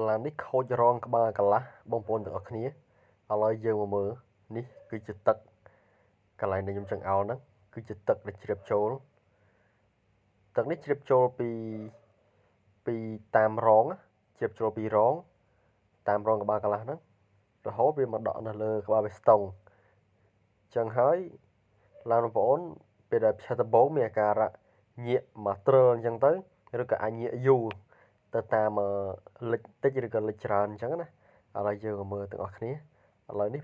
ឡាននេះខូចរងក្បាលកន្លះបងប្អូនទាំងអស់គ្នាឥឡូវយើងមកមើលនេះគឺជាទឹកកន្លែងដែលខ្ញុំចង់ឲ្យហ្នឹងគឺជាទឹកដែលជ្រាបចូលទឹកនេះជ្រាបចូលពីតាមរងជ្រាបចូលពីរងតាមរងក្បាលកន្លះហ្នឹងរហូតវាមកដក់នៅលើក្បាលបេស្តុងចឹងហើយឡានបងប្អូនពេលដែលផ្ទះដំបូងមានអាការៈញាក់មកទ្រើអញ្ចឹងទៅឬក៏អាចញាក់យូរទៅតាមលិចតិចឬក៏លិចច្រើនអញ្ចឹងណាឥឡូវយើងមកមើលទាំងអស់គ្នាឥឡូវនេះ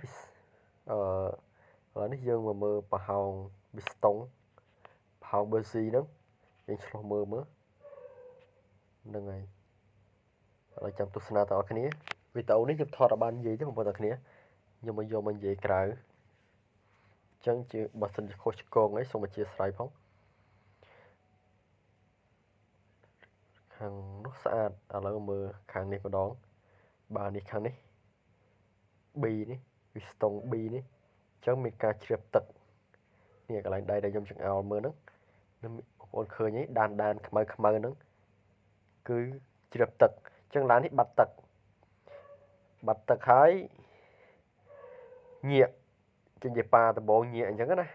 យើងមកមើលប្រហោងប៊ីស្តុងប្រហោងប៊ឺស៊ីហ្នឹងយើងឆ្លោះមើលហ្នឹងហើយឥឡូវចាំទស្សនាទាំងអស់គ្នាវីដេអូនេះខ្ញុំថតឲ្យបាននិយាយទេបងប្អូនទាំងគ្នាខ្ញុំមកយកមកនិយាយក្រៅអញ្ចឹងជាបើសិនជាខុសឆ្គងអីសូមអធិស្ឋានផងខាងនោះស្អាតឥឡូវមើលខាងនេះម្ដងបាទនេះខាងនេះ B នេះវាស្ទង់ B នេះអញ្ចឹងមានការជ្រាបទឹកនេះកន្លែងដៃដែលខ្ញុំចង្អោលមើលហ្នឹងបងប្អូនឃើញទេដានខ្មៅហ្នឹងគឺជ្រាបទឹកអញ្ចឹងឡាននេះបាត់ទឹកហើយញាក់ចេញជាប៉ាដំបងញាក់អញ្ចឹងណា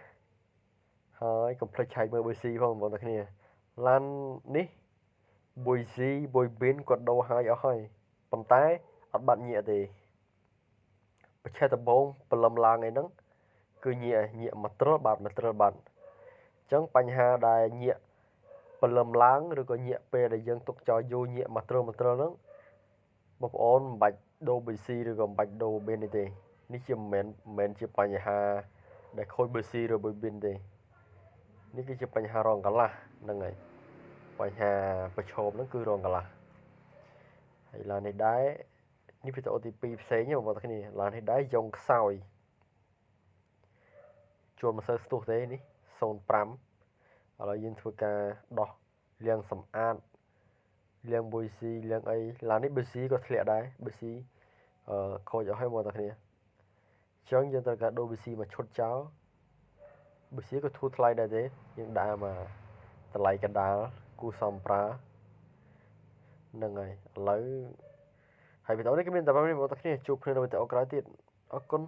ហើយកុំភ្លេចឆែកមើល BC ផងបងប្អូនទាំងគ្នាឡាននេះ BC Bbin គាត់ដូរហើយអស់ហើយប៉ុន្តែអត់បាត់ញាក់ទេបច្ចេកដំបងព្រលឹមឡើងអីហ្នឹងគឺញាក់មកទ្រើបាត់អញ្ចឹងបញ្ហាដែលញាក់ព្រលឹមឡើងឬក៏ញាក់ពេលដែលយើងទុកចោលយូរញាក់មកទ្រើហ្នឹងបងប្អូនមិនបាច់ដូរ BC ឬក៏មិនបាច់ដូរ bin ទេនេះជាមិនមែនជាបញ្ហាដែលខូច BC ឬ bin ទេនេះគឺជាបញ្ហារងកន្លះហ្នឹងហើយបញ្ហាប្រឈមហ្នឹងគឺរងកន្លះហើយឡាននេះដែរនេះវីដេអូទី2ផ្សេងទេបងប្អូនគ្នាឡាននេះដែរយ៉ុងខ្សោយជួនមិនសូវស្ទុះទេនេះ05ឥឡូវយើងធ្វើការដោះលាងសម្អាតលាង BC លាងអីឡាននេះ BC ក៏ធ្លាក់ដែរ BC ខូចអស់ហើយបងប្អូនគ្នាអញ្ចឹងយើងត្រូវការដូរ BC មកឈុតចោល BC ក៏ធូរថ្លៃដែរទេយើងដាក់មកតម្លៃកណ្ដាលគូសំប្រើហ្នឹងហើយឥឡូវហើយវីដេអូនេះក៏មានតែប៉ុណ្្នេះបងប្អូនគ្នាជួបគ្នានៅវីដេអូក្រោយទៀតអរគុណ